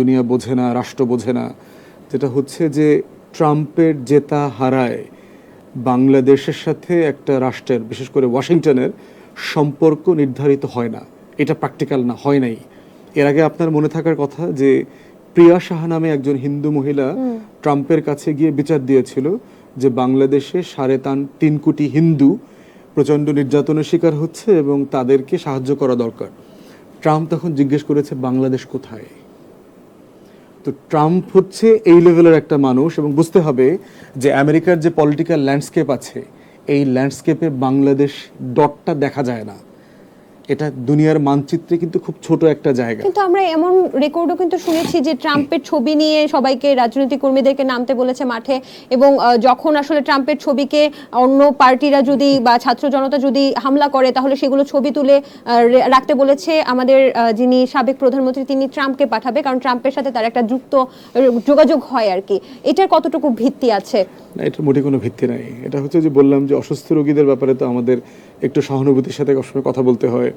দুনিয়া বোঝে না, রাষ্ট্র বোঝে না, যেটা হচ্ছে যে ট্রাম্পের জেতা হারায় বাংলাদেশের সাথে একটা রাষ্ট্রের, বিশেষ করে ওয়াশিংটনের সম্পর্ক নির্ধারিত হয় না। এটা প্র্যাকটিক্যাল না, হয় নাই। এর আগে আপনার মনে থাকার কথা যে প্রিয়া সাহা নামে একজন হিন্দু মহিলা ট্রাম্পের কাছে গিয়ে বিচার দিয়েছিল যে বাংলাদেশে 3.5 কোটি হিন্দু প্রচণ্ড নির্যাতনের শিকার হচ্ছে এবং তাদেরকে সাহায্য করা দরকার। ট্রাম্প তখন জিজ্ঞেস করেছে বাংলাদেশ কোথায়। তো ট্রাম্প হচ্ছে এই লেভেলের একটা মানুষ, এবং বুঝতে হবে যে আমেরিকার যে পলিটিক্যাল ল্যান্ডস্কেপ আছে, এই ল্যান্ডস্কেপে বাংলাদেশ ডটটা দেখা যায় না। এটা দুনিয়ার মানচিত্রে কিন্তু খুব ছোট একটা জায়গা। কিন্তু আমরা এমন রেকর্ডও কিন্তু শুনেছি যে ট্রাম্পের ছবি নিয়ে সবাইকে, রাজনৈতিক কর্মীদেরকে নামতে বলেছে মাঠে, এবং যখন আসলে ট্রাম্পের ছবিকে অন্য পার্টিরা যদি বা ছাত্র জনতা যদি হামলা করে তাহলে সেগুলো ছবি তুলে রাখতে বলেছে আমাদের যিনি সাবেক প্রধানমন্ত্রী, তিনি ট্রাম্পকে পাঠাবে, কারণ ট্রাম্পের সাথে তার একটা যোগাযোগ হয় আর কি। এটার কতটুকু ভিত্তি আছে? না, এটার মোটে কোনো ভিত্তি নাই। এটা হচ্ছে যে বললাম যে অসুস্থ রোগীদের ব্যাপারে তো আমাদের একটু সহানুভূতির সাথে সবসময় কথা বলতে হয়।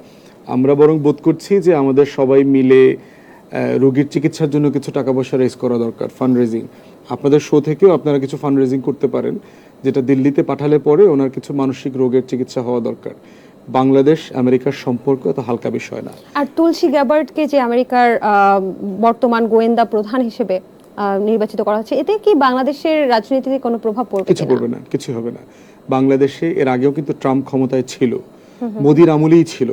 আমরা বরং বোধ করছি যে আমাদের সবাই মিলে রোগীর চিকিৎসার জন্য কিছু টাকা পয়সা রেজ করা দরকার, ফান্ড রেজিং। আপনাদের শো থেকেও আপনারা কিছু ফান্ড রেজিং করতে পারেন, যেটা দিল্লিতে পাঠালে পরে ওনার কিছু মানসিক রোগের চিকিৎসা হওয়া দরকার। বাংলাদেশ আমেরিকার সম্পর্ক এত হালকা বিষয় না। আর তুলসী গ্যাবার্ডকে যে আমেরিকার বর্তমান গোয়েন্দা প্রধান হিসেবে নির্বাচিত করা হচ্ছে, এতে কি বাংলাদেশের রাজনীতিতে কোনো প্রভাব পড়বে? কিছু পড়বে না, কিছু হবে না। বাংলাদেশে এর আগেও কিন্তু ট্রাম্প ক্ষমতায় ছিল, মোদির আমলেই ছিল,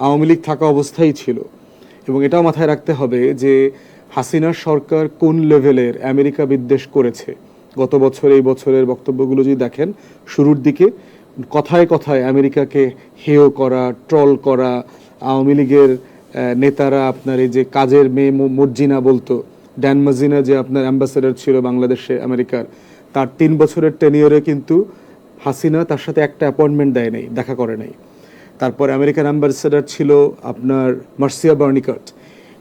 আওয়ামী লীগ থাকা অবস্থায় ছিল। এবং এটাও মাথায় রাখতে হবে যে হাসিনার সরকার কোন লেভেলের আমেরিকা বিদ্বেষ করেছে। গত বছর, এই বছরের বক্তব্যগুলো যদি দেখেন, শুরুর দিকে কথায় কথায় আমেরিকাকে হেয় করা, ট্রল করা, আওয়ামী লীগের নেতারা আপনার এই যে কাজের মেয়ে মর্জিনা বলতো, ড্যান মাজিনা যে আপনার অ্যাম্বাসেডর ছিল বাংলাদেশে আমেরিকার, তার 3 বছরের টেনিয়রে কিন্তু হাসিনা তার সাথে একটা অ্যাপয়েন্টমেন্ট দেয় নাই, দেখা করে নাই। তারপর আমেরিকান অ্যাম্বাসেডর ছিল আপনার মার্সিয়া বার্নিকাট।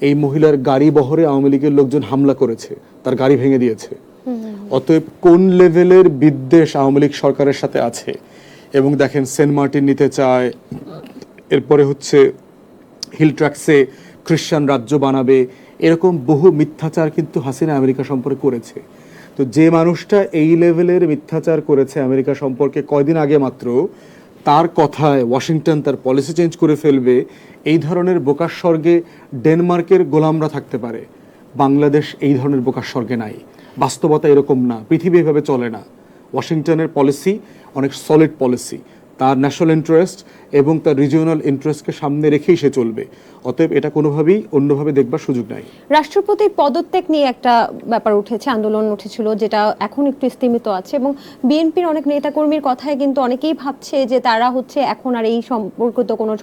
এই মহিলার গাড়ি বহরে আওয়ামী লীগের লোকজন হামলা করেছে, তার গাড়ি ভেঙে দিয়েছে। অতএব কোন লেভেলের বিদ্বেষ আওয়ামী লীগ সরকারের সাথে আছে। এবং দেখেন সেন্ট মার্টিন নিতে চায়, এরপরে হচ্ছে হিল ট্র্যাক্সে খ্রিস্টান রাজ্য বানাবে, এরকম বহু মিথ্যাচার কিন্তু হাসিনা আমেরিকা সম্পর্কে করেছে। তো যে মানুষটা এই লেভেলের মিথ্যাচার করেছে আমেরিকা সম্পর্কে কয়দিন আগে মাত্র, তার কথায় ওয়াশিংটন তার পলিসি চেঞ্জ করে ফেলবে, এই ধরনের বোকার স্বর্গে ডেনমার্কের গোলামরা থাকতে পারে। বাংলাদেশ এই ধরনের বোকার স্বর্গে নাই। বাস্তবতা এরকম না, পৃথিবী এভাবে চলে না। ওয়াশিংটনের পলিসি অনেক সলিড পলিসি, তার ন্যাশনাল ইন্টারেস্ট এবং তার রিজিওনাল ইন্টারেস্টকে সামনে রেখেই সে চলবে। অতএব এটা কোনোভাবেই অন্যভাবে দেখবার সুযোগ নাই। রাষ্ট্রপতির পদত্যাগ নিয়ে একটা ব্যাপার উঠেছে, আন্দোলন উঠেছিল, যেটা এখন একটু স্থিমিত আছে, এবং বিএনপির অনেক নেতাকর্মীর কথায় কিন্তু অনেকেই ভাবছে যে তারা হচ্ছে এখন আর এই সম্পর্কিত কোনো